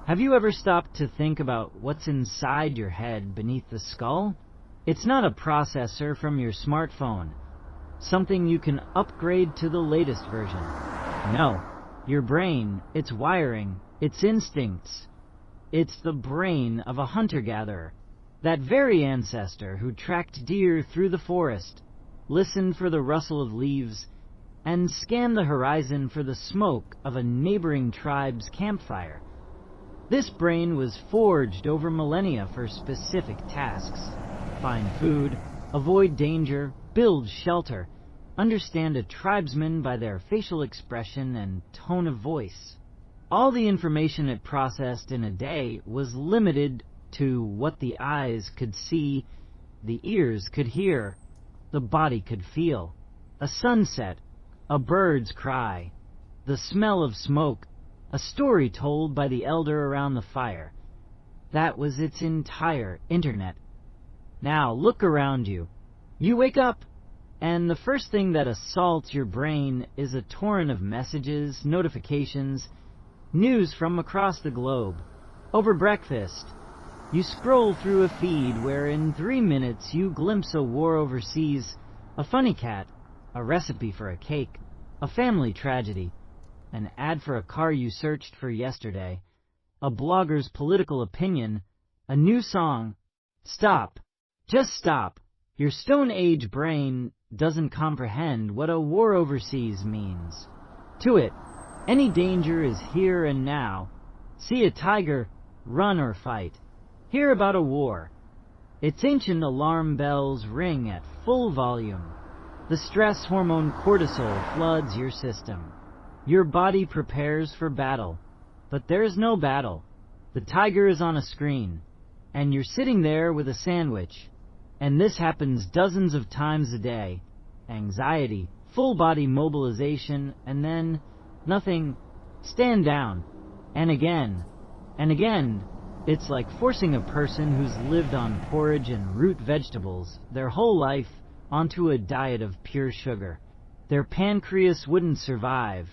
Have you ever stopped to think about what's inside your head beneath the skull? It's not a processor from your smartphone, something you can upgrade to the latest version. No, your brain, its wiring, its instincts. It's the brain of a hunter-gatherer, that very ancestor who tracked deer through the forest, listened for the rustle of leaves, and scanned the horizon for the smoke of a neighboring tribe's campfire. This brain was forged over millennia for specific tasks: find food, avoid danger, build shelter, understand a tribesman by their facial expression and tone of voice. All the information it processed in a day was limited to what the eyes could see, the ears could hear, the body could feel. A sunset, a bird's cry, the smell of smoke, a story told by the elder around the fire. That was its entire internet. Now look around you. You wake up, and the first thing that assaults your brain is a torrent of messages, notifications, news from across the globe. Over breakfast, you scroll through a feed where in 3 minutes you glimpse a war overseas, a funny cat, a recipe for a cake, a family tragedy, an ad for a car you searched for yesterday, a blogger's political opinion, a new song. Stop. Just stop. Your Stone Age brain doesn't comprehend what a war overseas means. To it, any danger is here and now. See a tiger, run or fight. Hear about a war. Its ancient alarm bells ring at full volume. The stress hormone cortisol floods your system. Your body prepares for battle, but there's no battle. The tiger is on a screen, and you're sitting there with a sandwich, and this happens dozens of times a day. Anxiety, full body mobilization, and then nothing. Stand down. And again. And again. It's like forcing a person who's lived on porridge and root vegetables their whole life onto a diet of pure sugar. Their pancreas wouldn't survive.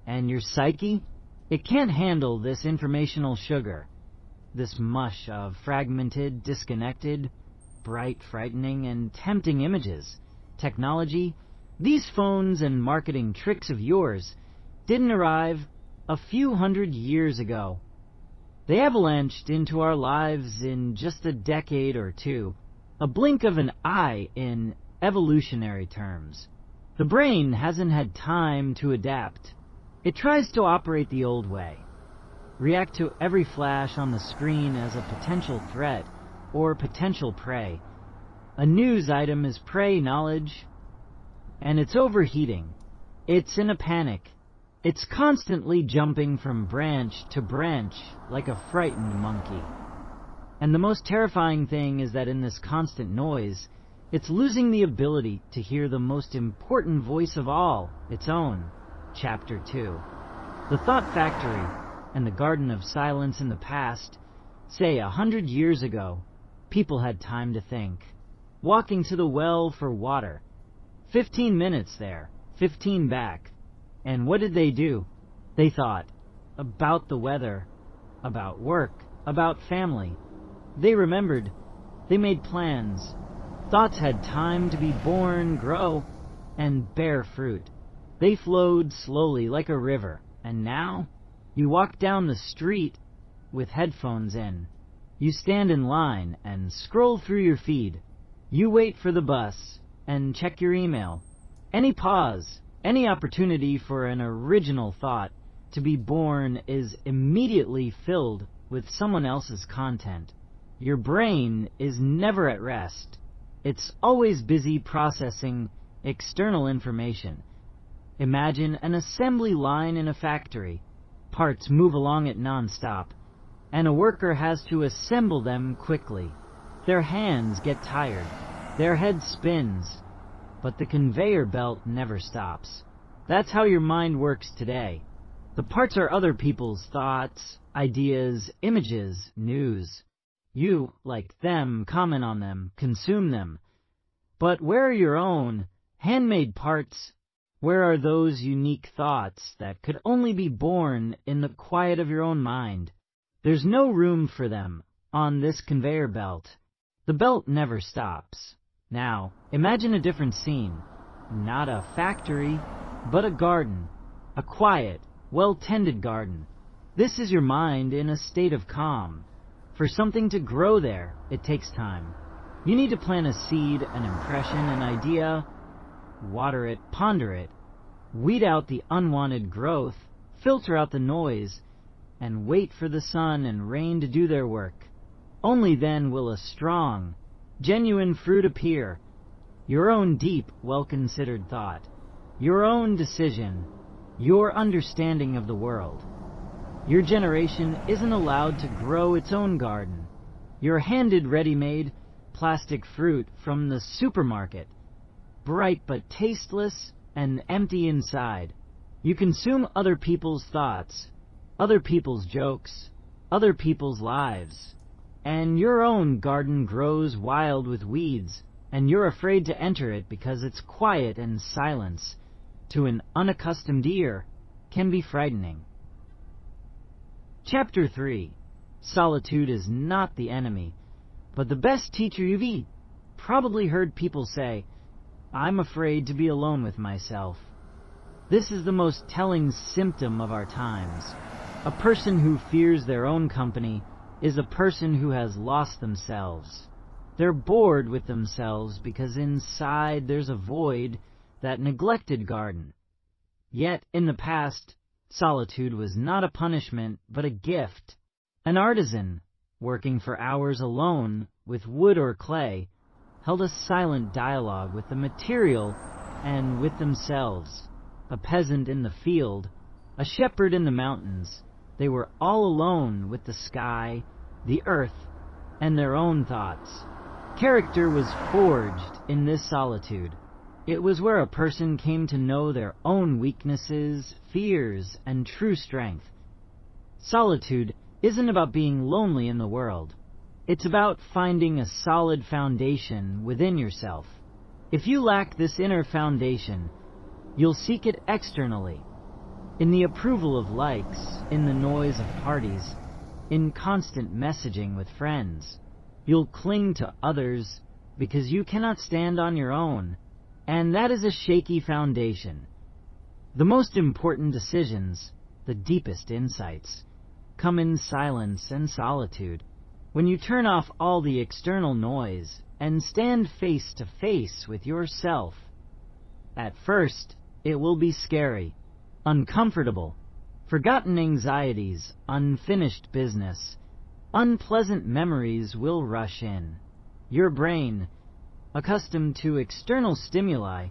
And your psyche? It can't handle this informational sugar. This mush of fragmented, disconnected, bright, frightening, and tempting images. Technology, these phones and marketing tricks of yours didn't arrive a few hundred years ago. They avalanched into our lives in just a decade or two, a blink of an eye in evolutionary terms. The brain hasn't had time to adapt. It tries to operate the old way, react to every flash on the screen as a potential threat or potential prey. A news item is prey knowledge, and it's overheating. It's in a panic. It's constantly jumping from branch to branch like a frightened monkey. And the most terrifying thing is that in this constant noise, it's losing the ability to hear the most important voice of all, its own. Chapter 2. The Thought Factory and the Garden of Silence in the past, say 100 years ago, people had time to think. Walking to the well for water. 15 minutes there, 15 back. And what did they do? They thought about the weather, about work, about family. They remembered. They made plans. Thoughts had time to be born, grow, and bear fruit. They flowed slowly like a river, and now you walk down the street with headphones in. You stand in line and scroll through your feed. You wait for the bus and check your email. Any pause, any opportunity for an original thought to be born is immediately filled with someone else's content. Your brain is never at rest. It's always busy processing external information. Imagine an assembly line in a factory. Parts move along it non-stop, and a worker has to assemble them quickly. Their hands get tired. Their head spins. But the conveyor belt never stops. That's how your mind works today. The parts are other people's thoughts, ideas, images, news. You, like them, comment on them, consume them. But where are your own, handmade parts? Where are those unique thoughts that could only be born in the quiet of your own mind? There's no room for them on this conveyor belt. The belt never stops. Now, imagine a different scene. Not a factory, but a garden. A quiet, well-tended garden. This is your mind in a state of calm. For something to grow there, it takes time. You need to plant a seed, an impression, an idea, water it, ponder it, weed out the unwanted growth, filter out the noise, and wait for the sun and rain to do their work. Only then will a strong, genuine fruit appear. Your own deep, well-considered thought, your own decision, your understanding of the world. Your generation isn't allowed to grow its own garden. You're handed ready-made plastic fruit from the supermarket, bright but tasteless and empty inside. You consume other people's thoughts, other people's jokes, other people's lives, and your own garden grows wild with weeds, and you're afraid to enter it because its quiet and silence, to an unaccustomed ear, can be frightening. Chapter 3. Solitude is not the enemy, but the best teacher you've probably heard people say, "I'm afraid to be alone with myself." This is the most telling symptom of our times. A person who fears their own company is a person who has lost themselves. They're bored with themselves because inside there's a void, that neglected garden. Yet, in the past, solitude was not a punishment, but a gift. An artisan, working for hours alone with wood or clay, held a silent dialogue with the material and with themselves. A peasant in the field, a shepherd in the mountains, they were all alone with the sky, the earth, and their own thoughts. Character was forged in this solitude. It was where a person came to know their own weaknesses, fears, and true strength. Solitude isn't about being lonely in the world. It's about finding a solid foundation within yourself. If you lack this inner foundation, you'll seek it externally, in the approval of likes, in the noise of parties, in constant messaging with friends. You'll cling to others because you cannot stand on your own, and that is a shaky foundation. The most important decisions, the deepest insights, come in silence and solitude. When you turn off all the external noise and stand face to face with yourself. At first, it will be scary, uncomfortable, forgotten anxieties, unfinished business. Unpleasant memories will rush in. Your brain, accustomed to external stimuli,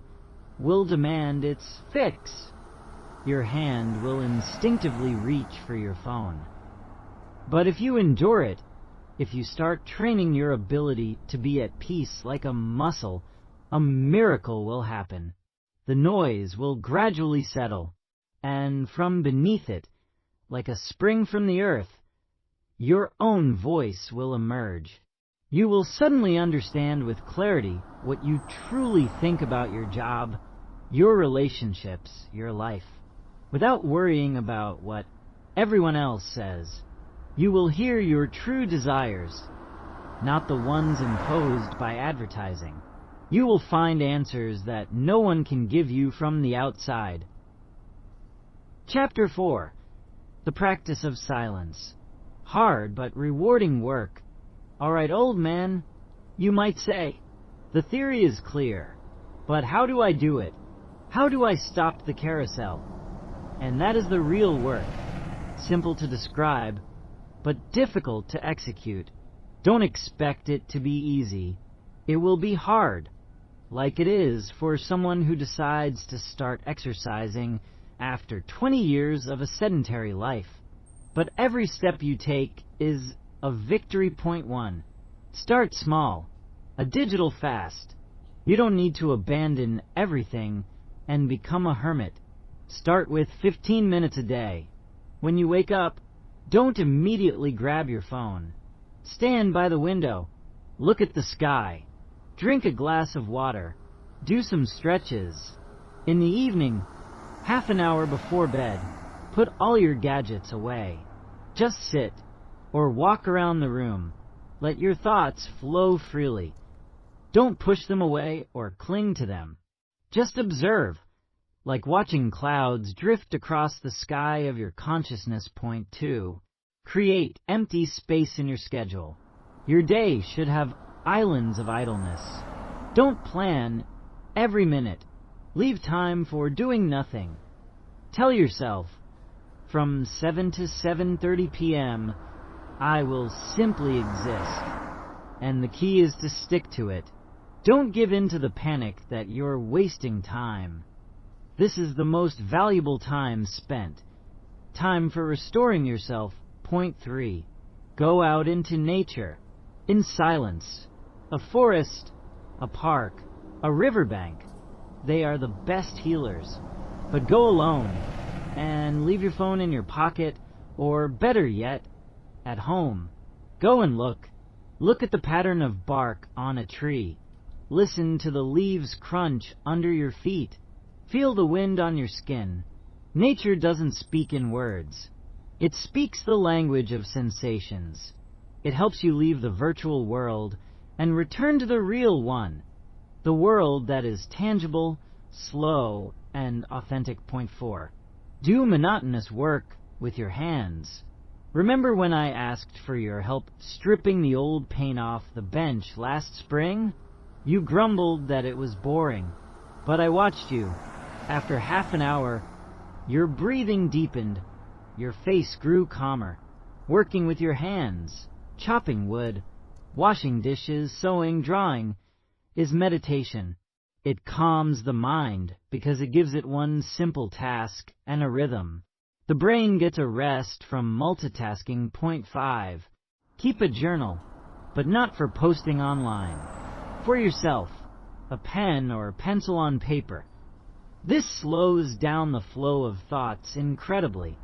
will demand its fix. Your hand will instinctively reach for your phone. But if you endure it, if you start training your ability to be at peace like a muscle, a miracle will happen. The noise will gradually settle, and from beneath it, like a spring from the earth, your own voice will emerge. You will suddenly understand with clarity what you truly think about your job, your relationships, your life, without worrying about what everyone else says. You will hear your true desires, not the ones imposed by advertising. You will find answers that no one can give you from the outside. Chapter 4. The Practice of Silence. Hard but rewarding work. All right, old man, you might say. The theory is clear, but how do I do it? How do I stop the carousel? And that is the real work. Simple to describe, but difficult to execute. Don't expect it to be easy. It will be hard, like it is for someone who decides to start exercising after 20 years of a sedentary life. But every step you take is a victory. Point 1. Start small. A digital fast. You don't need to abandon everything and become a hermit. Start with 15 minutes a day. When you wake up, don't immediately grab your phone. Stand by the window. Look at the sky. Drink a glass of water. Do some stretches. In the evening, half an hour before bed, put all your gadgets away. Just sit. or walk around the room. Let your thoughts flow freely. Don't push them away or cling to them. Just observe, like watching clouds drift across the sky of your consciousness. Point 2. Create empty space in your schedule. Your day should have islands of idleness. Don't plan every minute. Leave time for doing nothing. Tell yourself, from 7 to 7:30 p.m., I will simply exist. And the key is to stick to it. Don't give in to the panic that you're wasting time. This is the most valuable time spent. Time for restoring yourself. Point 3. Go out into nature, in silence. A forest, a park, a riverbank. They are the best healers. But go alone, and leave your phone in your pocket, or better yet, at home. Go and look. Look at the pattern of bark on a tree. Listen to the leaves crunch under your feet. Feel the wind on your skin. Nature doesn't speak in words. It speaks the language of sensations. It helps you leave the virtual world and return to the real one, the world that is tangible, slow, and authentic. Point 4. Do monotonous work with your hands. Remember when I asked for your help stripping the old paint off the bench last spring? You grumbled that it was boring, but I watched you. After half an hour, your breathing deepened, your face grew calmer. Working with your hands, chopping wood, washing dishes, sewing, drawing, is meditation. It calms the mind because it gives it one simple task and a rhythm. The brain gets a rest from multitasking. Point 5. Keep a journal, but not for posting online. For yourself, a pen or pencil on paper. This slows down the flow of thoughts incredibly.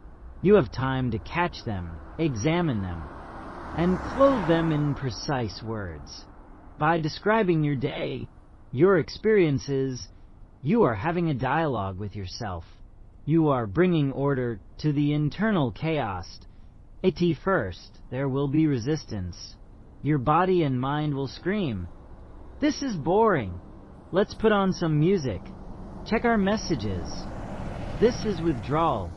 You have time to catch them, examine them, and clothe them in precise words. By describing your day, your experiences, you are having a dialogue with yourself. You are bringing order to the internal chaos. At first, there will be resistance. Your body and mind will scream, "This is boring. Let's put on some music. Check our messages." This is withdrawal.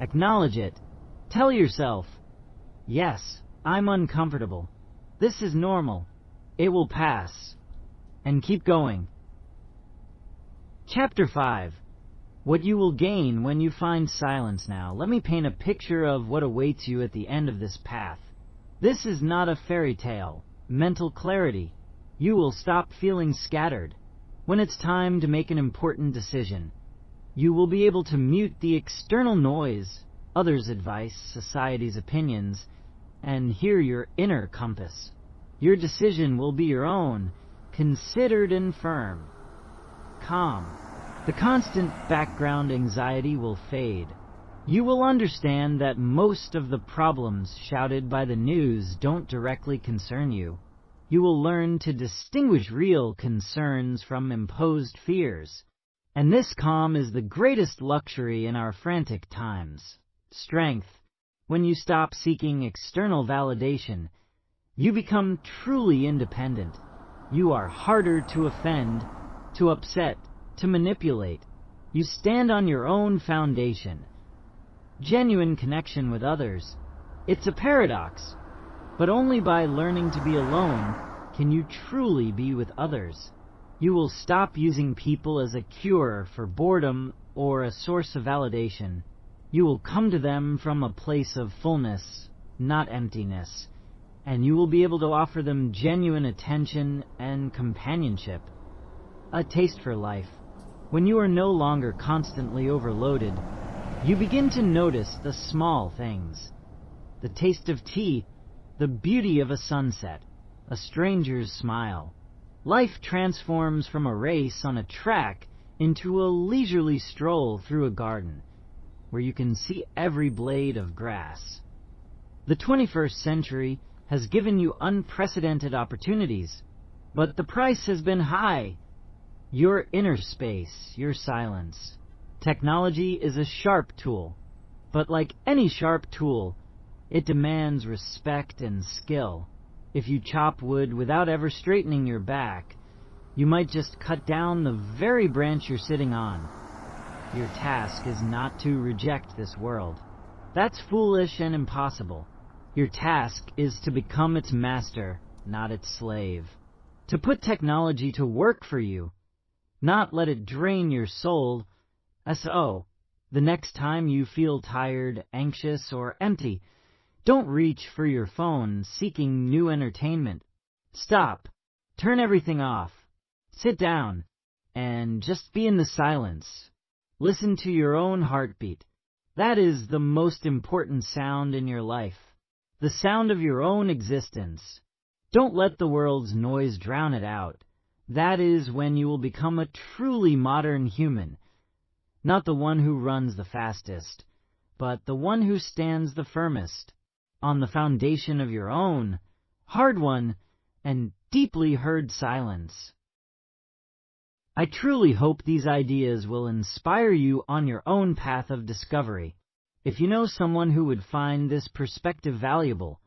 Acknowledge it. Tell yourself, "Yes, I'm uncomfortable. This is normal. It will pass." And keep going. Chapter 5. What you will gain when you find silence. Now, let me paint a picture of what awaits you at the end of this path. This is not a fairy tale. Mental clarity. You will stop feeling scattered. When it's time to make an important decision, you will be able to mute the external noise, others' advice, society's opinions, and hear your inner compass. Your decision will be your own, considered and firm. Calm. The constant background anxiety will fade. You will understand that most of the problems shouted by the news don't directly concern you. You will learn to distinguish real concerns from imposed fears. And this calm is the greatest luxury in our frantic times. Strength. When you stop seeking external validation, you become truly independent. You are harder to offend, to upset, to manipulate. You stand on your own foundation. Genuine connection with others. It's a paradox, but only by learning to be alone can you truly be with others. You will stop using people as a cure for boredom or a source of validation. You will come to them from a place of fullness, not emptiness, and you will be able to offer them genuine attention and companionship. A taste for life. When you are no longer constantly overloaded, you begin to notice the small things. The taste of tea, the beauty of a sunset, a stranger's smile. Life transforms from a race on a track into a leisurely stroll through a garden, where you can see every blade of grass. The 21st century has given you unprecedented opportunities, but the price has been high. Your inner space, your silence. Technology is a sharp tool, but like any sharp tool, It demands respect and skill. If you chop wood without ever straightening your back, you might just cut down the very branch you're sitting on. Your task is not to reject this world. That's foolish and impossible. Your task is to become its master, not its slave. To put technology to work for you, not let it drain your soul. So, the next time you feel tired, anxious, or empty, don't reach for your phone seeking new entertainment. Stop. Turn everything off. Sit down and just be in the silence. Listen to your own heartbeat. That is the most important sound in your life. The sound of your own existence. Don't let the world's noise drown it out. That is when you will become a truly modern human. Not the one who runs the fastest, but the one who stands the firmest, on the foundation of your own, hard-won and deeply heard silence. I truly hope these ideas will inspire you on your own path of discovery. If you know someone who would find this perspective valuable,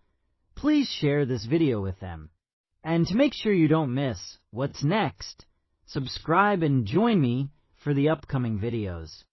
please share this video with them. And to make sure you don't miss what's next, subscribe and join me for the upcoming videos.